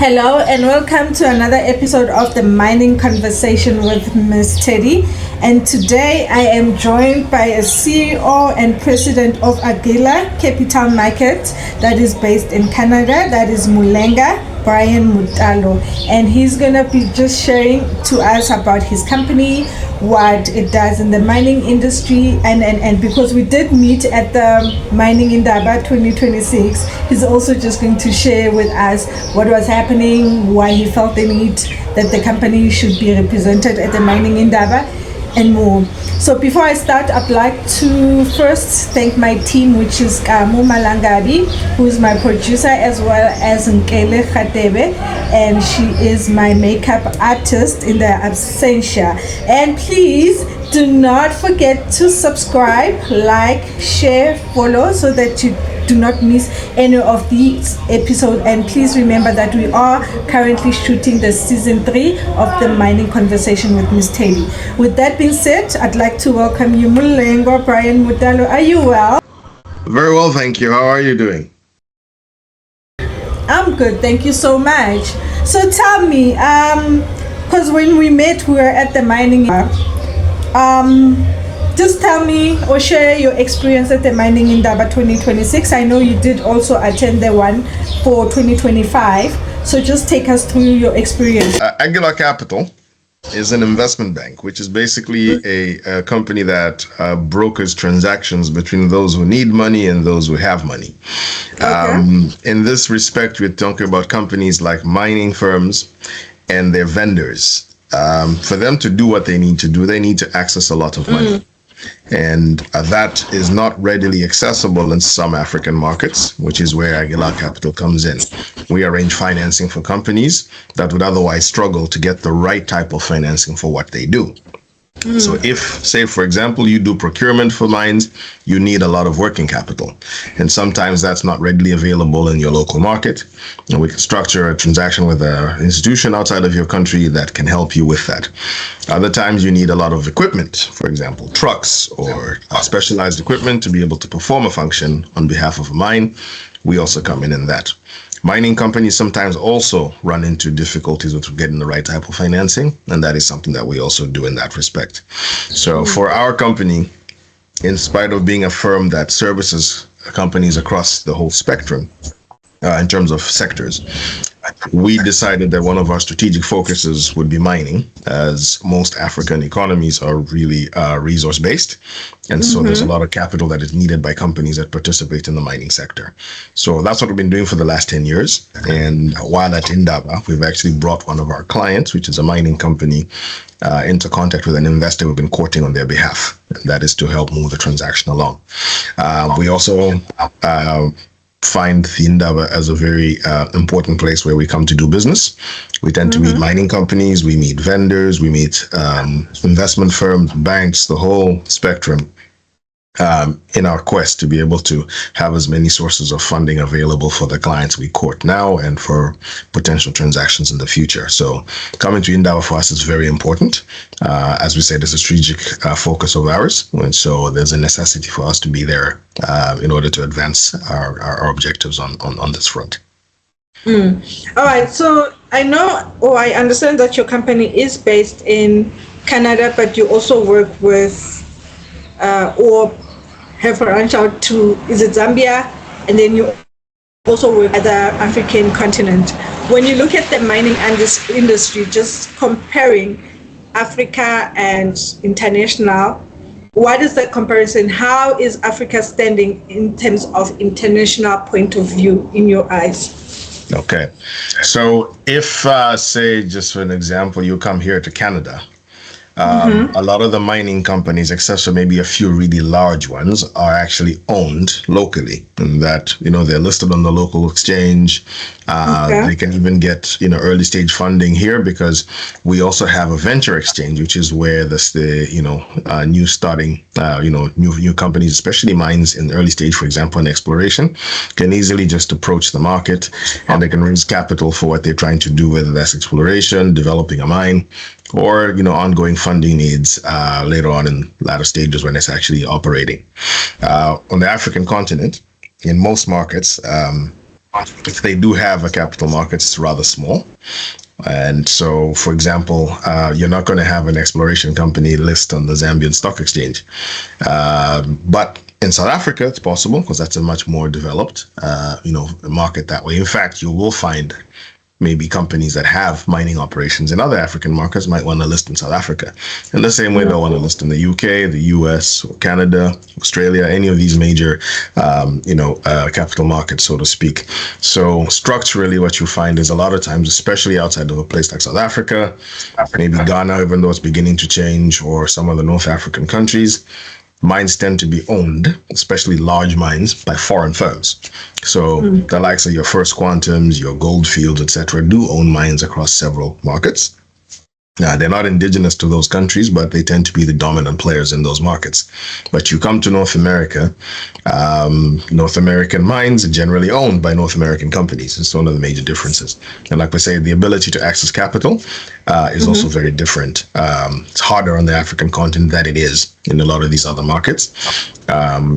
Hello and welcome to another episode of the Mining Conversation with MsTedy. And today I am joined by a CEO and President of Aguilar Capital Market that is based in Canada. That is Mulenga Brian Mutale. And he's going to be just sharing to us about his company, what it does in the mining industry, and because we did meet at the Mining Indaba 2026, he's also just going to share with us what was happening, why he felt the need that the company should be represented at the Mining Indaba, and more. So before I start, I'd like to first thank my team, which is Mulenga, who is my producer, as well as Nkele Khatebe, and she is my makeup artist in the absentia. And please do not forget to subscribe, like, share, follow, so that you do not miss any of these episodes. And please remember that we are currently shooting the season 3 of the Mining Conversation with MsTedy. With that being said, I'd like to welcome you, Mulenga Brian Mutale. Are you well? Very well, thank you. How are you doing? I'm good, thank you so much. So tell me, because when we met, we were at the Mining. Just tell me or share your experience at the Mining Indaba 2026. I know you did also attend the one for 2025. So just take us through your experience. Aguilar Capital is an investment bank, which is basically a company that brokers transactions between those who need money and those who have money. Okay. In this respect, we're talking about companies like mining firms and their vendors. For them to do what they need to do, they need to access a lot of money. And that is not readily accessible in some African markets, which is where Aguilar Capital comes in. We arrange financing for companies that would otherwise struggle to get the right type of financing for what they do. So if, say, for example, you do procurement for mines, you need a lot of working capital. And sometimes that's not readily available in your local market. And we can structure a transaction with an institution outside of your country that can help you with that. Other times you need a lot of equipment, for example, trucks or specialized equipment to be able to perform a function on behalf of a mine. We also come in that. Mining companies sometimes also run into difficulties with getting the right type of financing, and that is something that we also do in that respect. So for our company, in spite of being a firm that services companies across the whole spectrum, in terms of sectors, we decided that one of our strategic focuses would be mining, as most African economies are really resource-based. And so there's a lot of capital that is needed by companies that participate in the mining sector. So that's what we've been doing for the last 10 years. And while at Indaba, we've actually brought one of our clients, which is a mining company, into contact with an investor we've been courting on their behalf. And that is to help move the transaction along. We also find the Indaba as a very important place where we come to do business. We tend to meet mining companies, we meet vendors, we meet investment firms, banks, the whole spectrum, in our quest to be able to have as many sources of funding available for the clients we court now and for potential transactions in the future. So coming to Indaba for us is very important. As we said, it's a strategic focus of ours. And so there's a necessity for us to be there in order to advance our objectives on this front. All right. So I know, or I understand that your company is based in Canada, but you also work with or have branched out to, is it Zambia? And then you also work at the African continent. When you look at the mining industry, just comparing Africa and international, what is the comparison? How is Africa standing in terms of international point of view in your eyes? Okay. So if, say, just for an example, you come here to Canada, a lot of the mining companies, except for maybe a few really large ones, are actually owned locally, and that, they're listed on the local exchange. They can even get, early stage funding here because we also have a venture exchange, which is where new starting, new companies, especially mines in early stage, for example, in exploration, can easily just approach the market and they can raise capital for what they're trying to do, whether that's exploration, developing a mine, or ongoing funding needs later on in latter stages when it's actually operating. On the African continent, in most markets, if they do have a capital market, it's rather small. And so, for example, you're not going to have an exploration company list on the Zambian Stock Exchange. But in South Africa, it's possible because that's a much more developed, market that way. In fact, you will find maybe companies that have mining operations in other African markets might want to list in South Africa. In the same way they'll want to list in the UK, the US, or Canada, Australia, any of these major, capital markets, so to speak. So structurally, what you find is a lot of times, especially outside of a place like South Africa, maybe Ghana, even though it's beginning to change, or some of the North African countries, mines tend to be owned, especially large mines, by foreign firms. So the likes of your First Quantums, your Goldfields, etc., do own mines across several markets. They're not indigenous to those countries, but they tend to be the dominant players in those markets. But you come to North America, North American mines are generally owned by North American companies. It's one of the major differences. And like we say, the ability to access capital is also very different. It's harder on the African continent than it is in a lot of these other markets.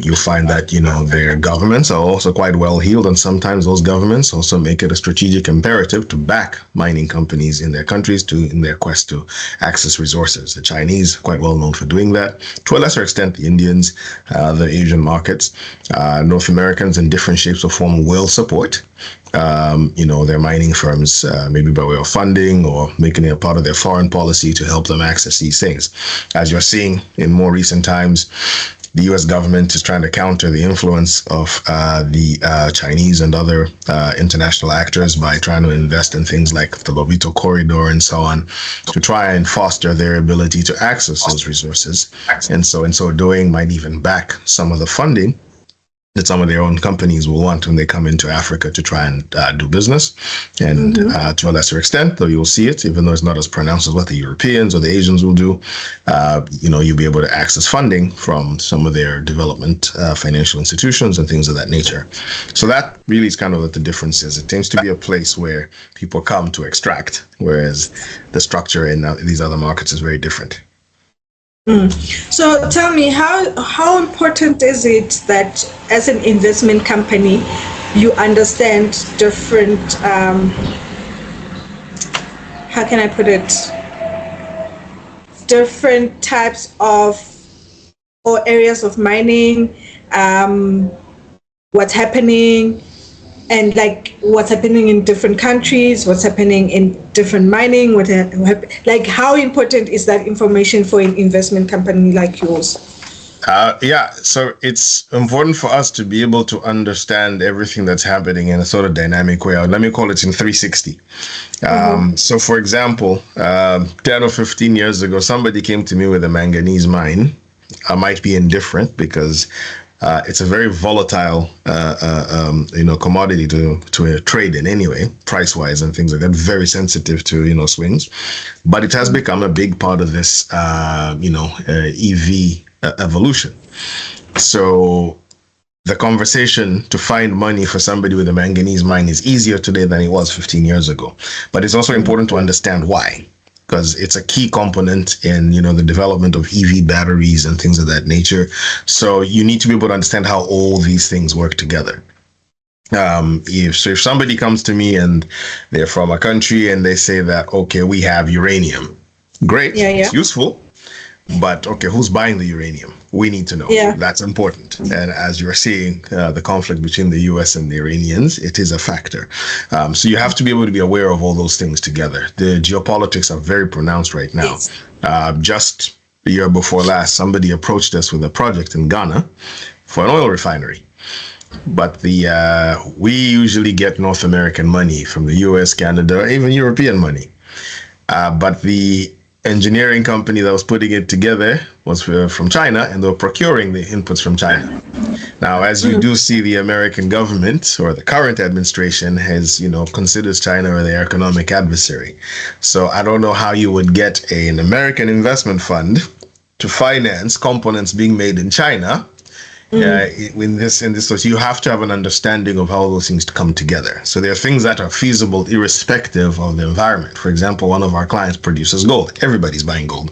You'll find that, their governments are also quite well heeled, and sometimes those governments also make it a strategic imperative to back mining companies in their countries in their quest to access resources. The Chinese, quite well known for doing that. To a lesser extent, the Indians, the Asian markets, North Americans in different shapes or form will support their mining firms, maybe by way of funding or making it a part of their foreign policy to help them access these things. As you're seeing in more recent times, the U.S. government is trying to counter the influence of the Chinese and other international actors by trying to invest in things like the Lobito Corridor and so on, to try and foster their ability to access those resources. And so in so doing, might even back some of the funding that some of their own companies will want when they come into Africa to try and do business. And to a lesser extent, though you'll see it, even though it's not as pronounced as what the Europeans or the Asians will do, you'll be able to access funding from some of their development financial institutions and things of that nature. So that really is kind of what the difference is. It tends to be a place where people come to extract, whereas the structure in these other markets is very different. So tell me, how important is it that as an investment company, you understand different, how can I put it, different types of or areas of mining, what's happening, and like what's happening in different countries, what's happening in different mining, like how important is that information for an investment company like yours? So it's important for us to be able to understand everything that's happening in a sort of dynamic way. Let me call it in 360. So for example, 10 or 15 years ago, somebody came to me with a manganese mine. I might be indifferent because it's a very volatile, commodity to trade in anyway, price-wise and things like that. Very sensitive to swings, but it has become a big part of this, EV evolution. So the conversation to find money for somebody with a manganese mine is easier today than it was 15 years ago. But it's also important to understand why, because it's a key component in the development of EV batteries and things of that nature. So you need to be able to understand how all these things work together. If somebody comes to me and they're from a country and they say that, okay, we have uranium, great, it's useful. But okay, who's buying the uranium? We need to know. That's important. And as you're seeing the conflict between the US and the Iranians, it is a factor. So you have to be able to be aware of all those things together. The geopolitics are very pronounced right now. Just the year before last, somebody approached us with a project in Ghana for an oil refinery. But we usually get North American money from the US, Canada, even European money. But the engineering company that was putting it together was from China, and they were procuring the inputs from China. Now, as you do see, the American government or the current administration has, considers China their economic adversary. So I don't know how you would get an American investment fund to finance components being made in China So you have to have an understanding of how those things come together. So there are things that are feasible irrespective of the environment. For example, one of our clients produces gold. Everybody's buying gold,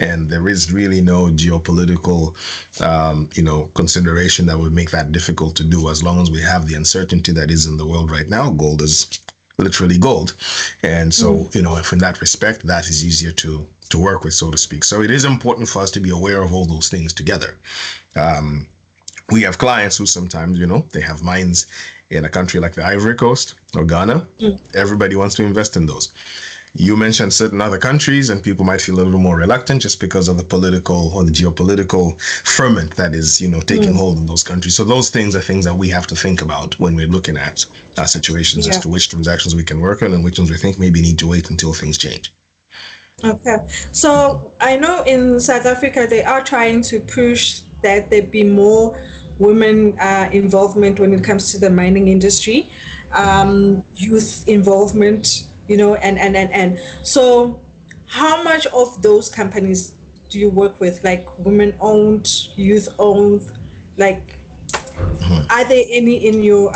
and there is really no geopolitical, consideration that would make that difficult to do. As long as we have the uncertainty that is in the world right now, gold is literally gold, and so if in that respect, that is easier to work with, so to speak. So it is important for us to be aware of all those things together. We have clients who sometimes, they have mines in a country like the Ivory Coast or Ghana. Everybody wants to invest in those. You mentioned certain other countries, and people might feel a little more reluctant just because of the political or the geopolitical ferment that is, taking hold in those countries. So those things are things that we have to think about when we're looking at our situations as to which transactions we can work on and which ones we think maybe need to wait until things change. Okay. So I know in South Africa, they are trying to push that there be more women involvement when it comes to the mining industry, youth involvement, and so how much of those companies do you work with, like women owned, youth owned, like are there any in your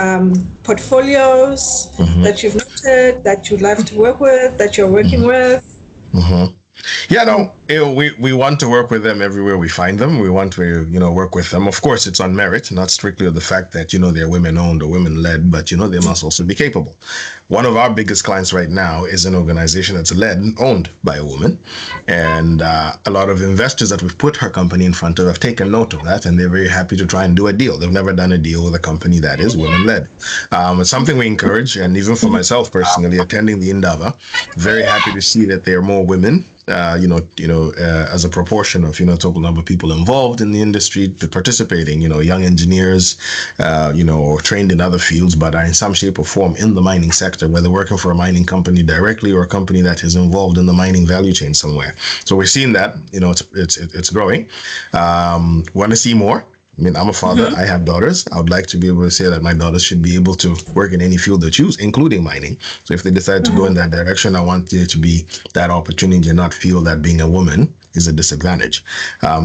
portfolios that you've noted that you'd love to work with, that you're working with? We want to work with them everywhere we find them. We want to, work with them. Of course, it's on merit, not strictly of the fact that, they're women owned or women led, but, they must also be capable. One of our biggest clients right now is an organization that's led and owned by a woman. And a lot of investors that we've put her company in front of have taken note of that, and they're very happy to try and do a deal. They've never done a deal with a company that is women led. It's something we encourage. And even for myself personally, attending the Indaba, very happy to see that there are more women as a proportion of, total number of people involved in the industry participating, young engineers, or trained in other fields, but are in some shape or form in the mining sector, whether working for a mining company directly or a company that is involved in the mining value chain somewhere. So we're seeing that, it's growing. Want to see more. I mean, I'm a father. I have daughters. I would like to be able to say that my daughters should be able to work in any field they choose, including mining. So if they decide to go in that direction, I want there to be that opportunity and not feel that being a woman is a disadvantage.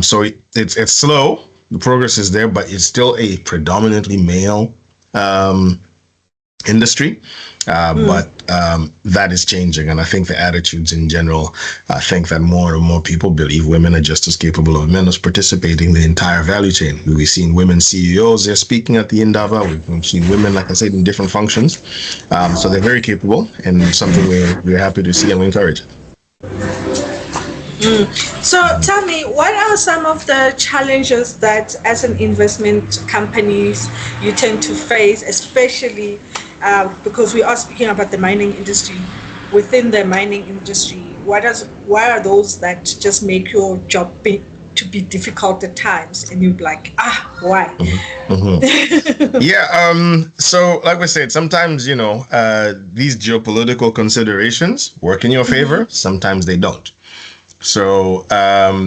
So it's slow. The progress is there, but it's still a predominantly male industry, but that is changing, and I think the attitudes in general, I think that more and more people believe women are just as capable of men as participating in the entire value chain. We've seen women CEOs, they're speaking at the Indaba. We've seen women, like I said, in different functions, so they're very capable, and something we're happy to see and we encourage. So tell me, what are some of the challenges that as an investment companies you tend to face, especially because we are speaking about the mining industry? Within the mining industry, why are those that just make your job to be difficult at times, and you're like, why? So like we said, sometimes these geopolitical considerations work in your favor, sometimes they don't. So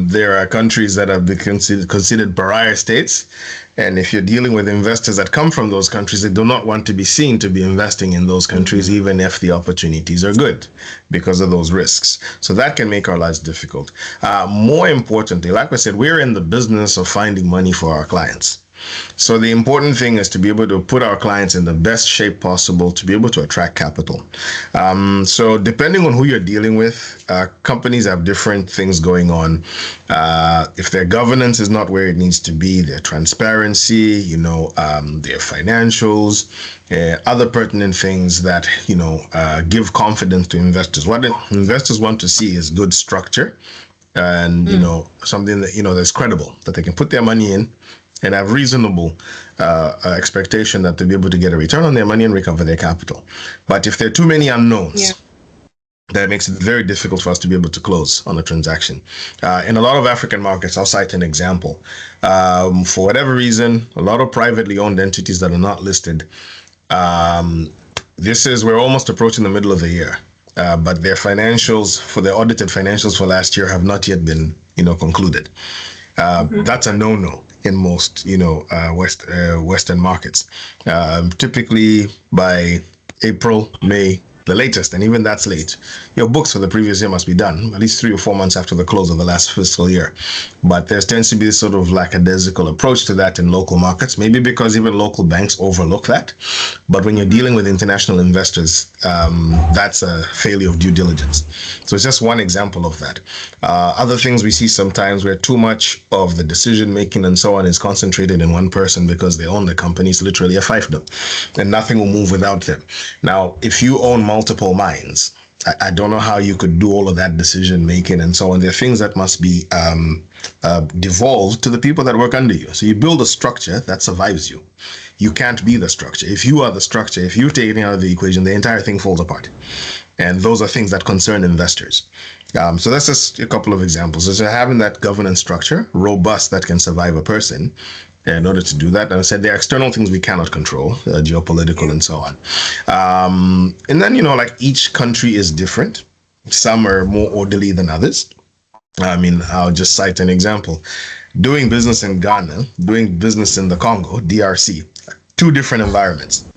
there are countries that have been considered pariah states, and if you're dealing with investors that come from those countries, they do not want to be seen to be investing in those countries, even if the opportunities are good, because of those risks. So that can make our lives difficult. More importantly, like I said, we're in the business of finding money for our clients. So the important thing is to be able to put our clients in the best shape possible to be able to attract capital. So depending on who you're dealing with, companies have different things going on. If their governance is not where it needs to be, their transparency, their financials, other pertinent things that, give confidence to investors. What investors want to see is good structure and, something that, that's credible, that they can put their money in and have reasonable expectation that they'll be able to get a return on their money and recover their capital. But if there are too many unknowns, that makes it very difficult for us to be able to close on a transaction. In a lot of African markets, I'll cite an example. For whatever reason, a lot of privately owned entities that are not listed, we're almost approaching the middle of the year. But their financials, for their audited financials for last year, have not yet been, concluded. That's a no-no in most, Western markets. Typically by April, May, the latest, and even that's late, your books for the previous year must be done at least 3 or 4 months after the close of the last fiscal year. But there tends to be this sort of lackadaisical approach to that in local markets, maybe because even local banks overlook that. But when you're dealing with international investors, that's a failure of due diligence. So it's just one example of that. Other things we see sometimes where too much of the decision making and so on is concentrated in one person because they own the company, is literally a fiefdom, and nothing will move without them. Now, if you own multiple mines, I don't know how you could do all of that decision making and so on. There are things that must be devolved to the people that work under you. So you build a structure that survives you. You can't be the structure. If you are the structure, if you take it out of the equation, the entire thing falls apart. And those are things that concern investors. So that's just a couple of examples. So having that governance structure, robust, that can survive a person. In order to do that, and I said there are external things we cannot control, geopolitical and so on. And then, like each country is different. Some are more orderly than others. I mean, I'll just cite an example. Doing business in Ghana, doing business in the Congo, DRC, two different environments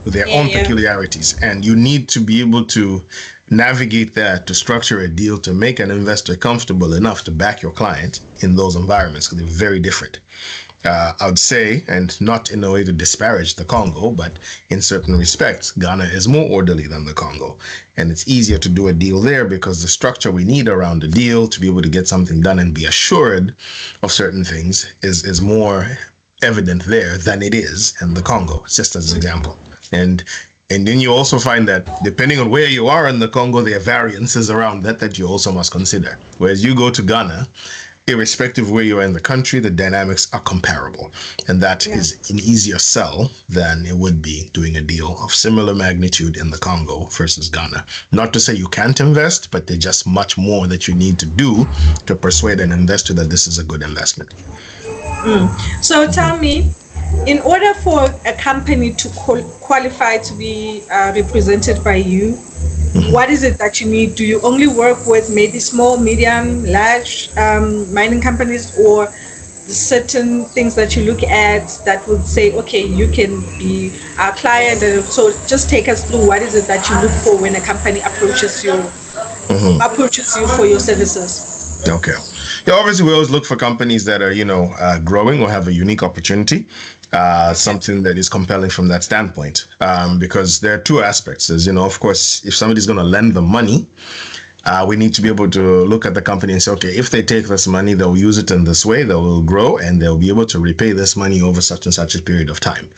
with their own peculiarities. And you need to be able to navigate that, to structure a deal, to make an investor comfortable enough to back your client in those environments, because they're very different. I would say, and not in a way to disparage the Congo, but in certain respects, Ghana is more orderly than the Congo. And it's easier to do a deal there because the structure we need around the deal to be able to get something done and be assured of certain things is more evident there than it is in the Congo, just as an example. And then you also find that depending on where you are in the Congo, there are variances around that you also must consider. Whereas you go to Ghana, irrespective of where you are in the country, the dynamics are comparable. And that is an easier sell than it would be doing a deal of similar magnitude in the Congo versus Ghana. Not to say you can't invest, but there's just much more that you need to do to persuade an investor that this is a good investment. So tell me, in order for a company to qualify to be represented by you, what is it that you need? Do you only work with maybe small, medium, large mining companies, or certain things that you look at that would say, okay, you can be our client? So just take us through, what is it that you look for when a company approaches you for your services? Okay. Yeah, obviously we always look for companies that are, growing or have a unique opportunity, something that is compelling from that standpoint. Because there are two aspects. There's, of course, if somebody's going to lend them money, we need to be able to look at the company and say, okay, if they take this money, they'll use it in this way, they will grow, and they'll be able to repay this money over such and such a period of time.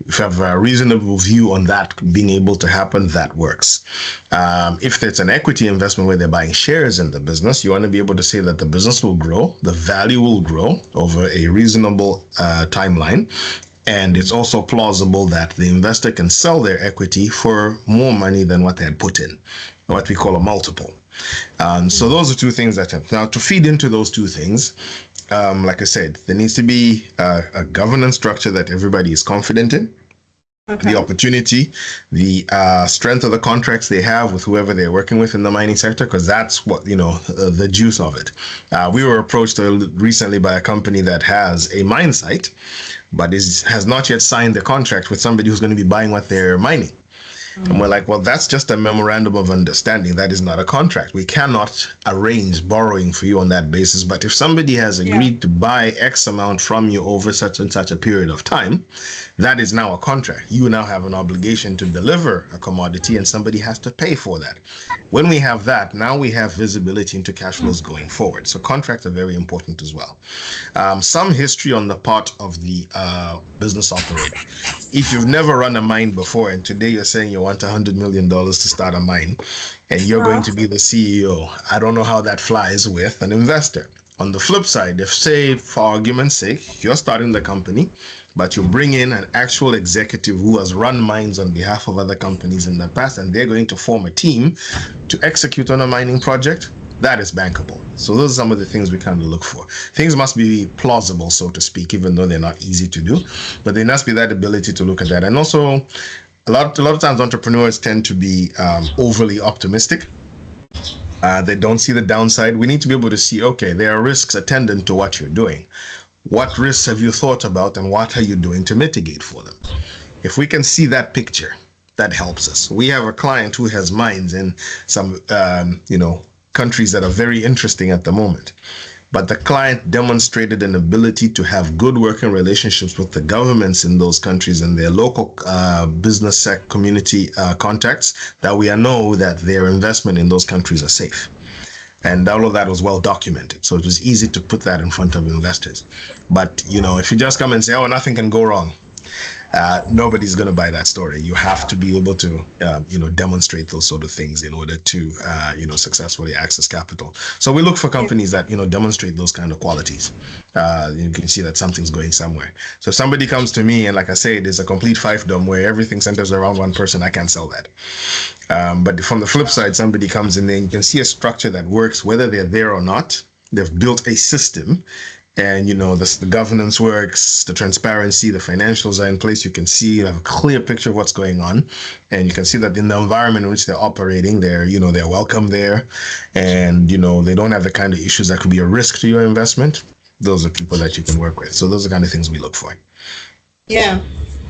If you have a reasonable view on that being able to happen, that works. If it's an equity investment where they're buying shares in the business, you want to be able to say that the business will grow, the value will grow over a reasonable timeline. And it's also plausible that the investor can sell their equity for more money than what they had put in, what we call a multiple. So those are two things that have. Now, to feed into those two things, like I said, there needs to be a governance structure that everybody is confident in. Okay. The opportunity, the strength of the contracts they have with whoever they're working with in the mining sector, because that's what, the juice of it. We were approached recently by a company that has a mine site, but has not yet signed the contract with somebody who's going to be buying what they're mining. And we're like, well, that's just a memorandum of understanding. That is not a contract. We cannot arrange borrowing for you on that basis. But if somebody has agreed to buy X amount from you over such and such a period of time, that is now a contract. You now have an obligation to deliver a commodity, and somebody has to pay for that. When we have that, now we have visibility into cash flows going forward. So contracts are very important as well. Some history on the part of the business operator. If you've never run a mine before, and today you're saying you want $100 million to start a mine, and you're going to be the CEO, I don't know how that flies with an investor. On the flip side, if, say, for argument's sake, you're starting the company, but you bring in an actual executive who has run mines on behalf of other companies in the past, and they're going to form a team to execute on a mining project, that is bankable. So those are some of the things we kind of look for. Things must be plausible, so to speak, even though they're not easy to do, but there must be that ability to look at that. And also, a lot of times entrepreneurs tend to be overly optimistic. They don't see the downside. We need to be able to see, okay, there are risks attendant to what you're doing. What risks have you thought about, and what are you doing to mitigate for them? If we can see that picture, that helps us. We have a client who has mines in some, countries that are very interesting at the moment. But the client demonstrated an ability to have good working relationships with the governments in those countries and their local business community contacts, that we know that their investment in those countries are safe. And all of that was well documented. So it was easy to put that in front of investors. But, if you just come and say, oh, nothing can go wrong, nobody's going to buy that story. You have to be able to, demonstrate those sort of things in order to, successfully access capital. So we look for companies that, demonstrate those kind of qualities. You can see that something's going somewhere. So if somebody comes to me and, like I say, there's a complete fiefdom where everything centers around one person, I can't sell that. But from the flip side, somebody comes in there and you can see a structure that works, whether they're there or not. They've built a system. And, the governance works, the transparency, the financials are in place. You can see, you have a clear picture of what's going on. And you can see that in the environment in which they're operating, they're welcome there. And, they don't have the kind of issues that could be a risk to your investment. Those are people that you can work with. So those are the kind of things we look for. Yeah.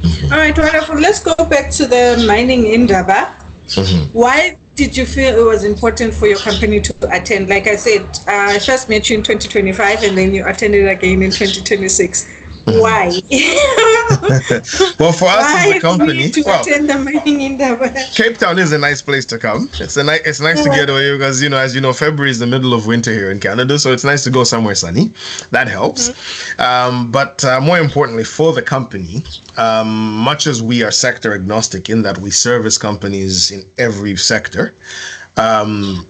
Mm-hmm. All right, wonderful. Let's go back to the Mining Indaba. Mm-hmm. Why did you feel it was important for your company to attend? Like I said, I first met you in 2025 and then you attended again in 2026. Why? Well, for us as a company, attend the Mining Indaba? Cape Town is a nice place to come. It's nice to get away because, as you know, February is the middle of winter here in Canada, so it's nice to go somewhere sunny. That helps. Mm-hmm. But more importantly, for the company, much as we are sector agnostic in that we service companies in every sector,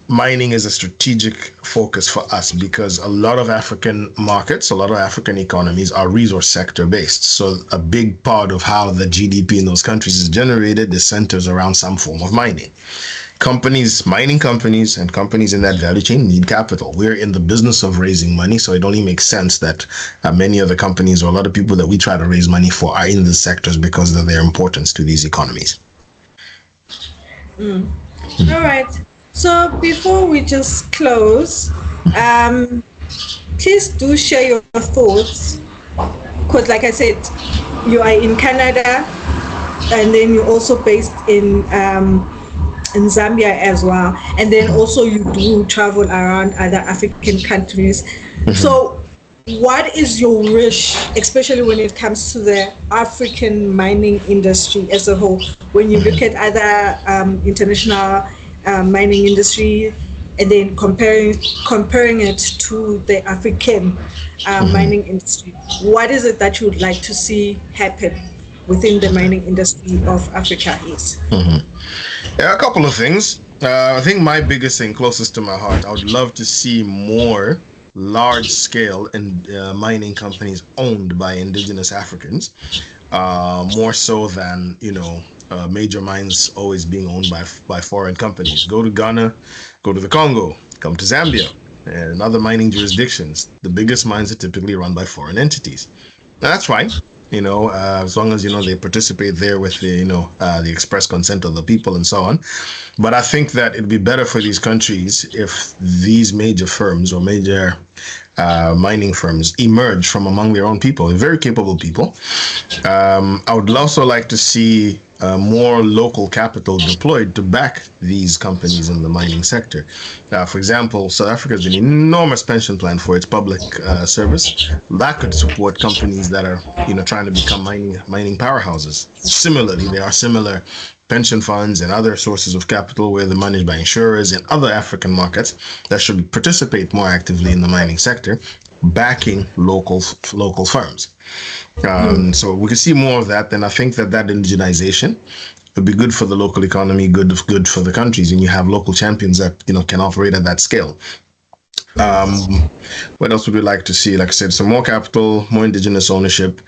mining is a strategic focus for us because a lot of African markets, a lot of African economies are resource sector based. So a big part of how the GDP in those countries is generated is centers around some form of mining. Mining companies and companies in that value chain need capital. We're in the business of raising money, so it only makes sense that many of the companies or a lot of people that we try to raise money for are in the sectors because of their importance to these economies. All right. So before we just close, please do share your thoughts, because like I said, you are in Canada and then you're also based in Zambia as well, and then also you do travel around other African countries. Mm-hmm. So what is your wish, especially when it comes to the African mining industry as a whole, when you look at other international mining industry and then comparing it to the African mining industry? What is it that you would like to see happen within the mining industry of Africa is? Mm-hmm. Yeah, a couple of things. I think my biggest thing, closest to my heart, I would love to see more large-scale mining companies owned by indigenous Africans, more so than major mines always being owned by foreign companies. Go to Ghana, go to the Congo, come to Zambia, and other mining jurisdictions. The biggest mines are typically run by foreign entities. Now, that's fine, as long as they participate there with the express consent of the people and so on. But I think that it'd be better for these countries if these major firms or major mining firms emerge from among their own people, very capable people. I would also like to see more local capital deployed to back these companies in the mining sector. For example, South Africa has an enormous pension plan for its public service. That could support companies that are, trying to become mining powerhouses. Similarly, there are similar pension funds and other sources of capital where they're managed by insurers in other African markets that should participate more actively in the mining sector, backing local firms. So we can see more of that. Then I think that indigenization would be good for the local economy, good for the countries, and you have local champions that can operate at that scale. What else would we like to see? Like I said, some more capital, more indigenous ownership.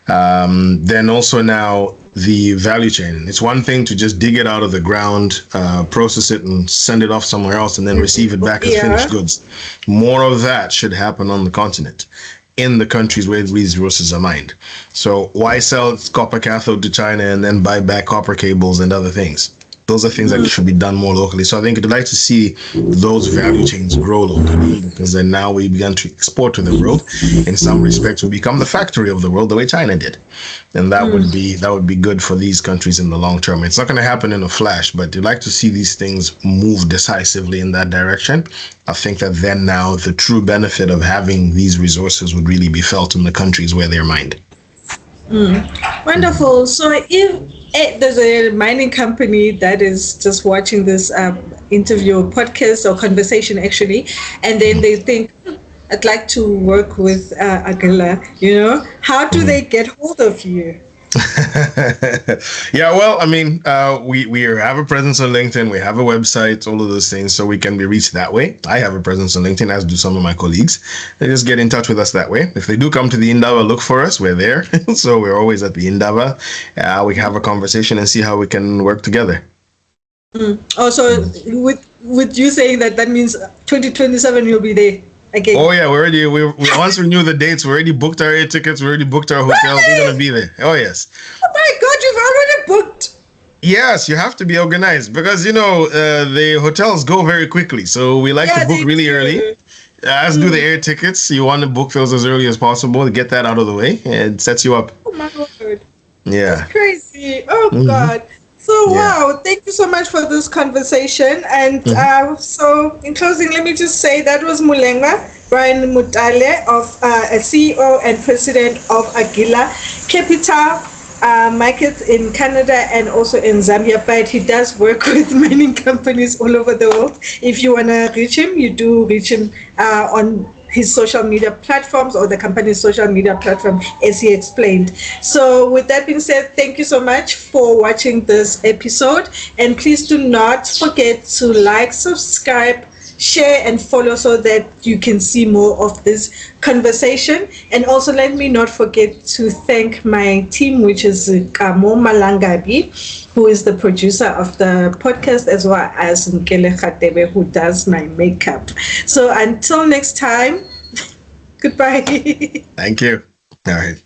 Then also now the value chain. It's one thing to just dig it out of the ground, process it and send it off somewhere else and then receive it back as finished goods. More of that should happen on the continent, in the countries where resources are mined. So why sell copper cathode to China and then buy back copper cables and other things? Those are things that should be done more locally. So I think I'd like to see those value chains grow locally, because then now we begin to export to the world. In some respects, we become the factory of the world, the way China did, and that would be good for these countries in the long term. It's not going to happen in a flash, but you'd like to see these things move decisively in that direction. I think that then now the true benefit of having these resources would really be felt in the countries where they're mined. Wonderful. So if there's a mining company that is just watching this interview or podcast or conversation actually, and then they think, I'd like to work with Aguilar, how do they get hold of you? Yeah, well, I mean, we have a presence on LinkedIn, we have a website, all of those things, so we can be reached that way. I have a presence on LinkedIn, as do some of my colleagues. They just get in touch with us that way. If they do come to the Indaba, look for us. We're there. So we're always at the Indaba. We have a conversation and see how we can work together. Also, with you saying that means 2027 you'll be there again. Oh yeah, we once we knew the dates, we already booked our air tickets, we already booked our hotel. Really? We're gonna be there. Oh yes. Oh my God, you've already booked. Yes, you have to be organized, because the hotels go very quickly, so we like to book really early. As do the air tickets. You want to book those as early as possible to get that out of the way. It sets you up. Oh my Lord. Yeah. That's crazy. Oh God. So wow, thank you so much for this conversation. And so in closing, let me just say that was Mulenga Brian Mutale, of a CEO and president of Aguilar Capital Markets in Canada and also in Zambia. But he does work with mining companies all over the world. If you want to reach him, you do reach him on his social media platforms or the company's social media platform, as he explained. So with that being said, thank you so much for watching this episode, and please do not forget to like, subscribe, share and follow so that you can see more of this conversation. And also let me not forget to thank my team, which is Kamo Malangabi, who is the producer of the podcast, as well as Nkele Khatebe, who does my makeup. So until next time, goodbye. Thank you. All right.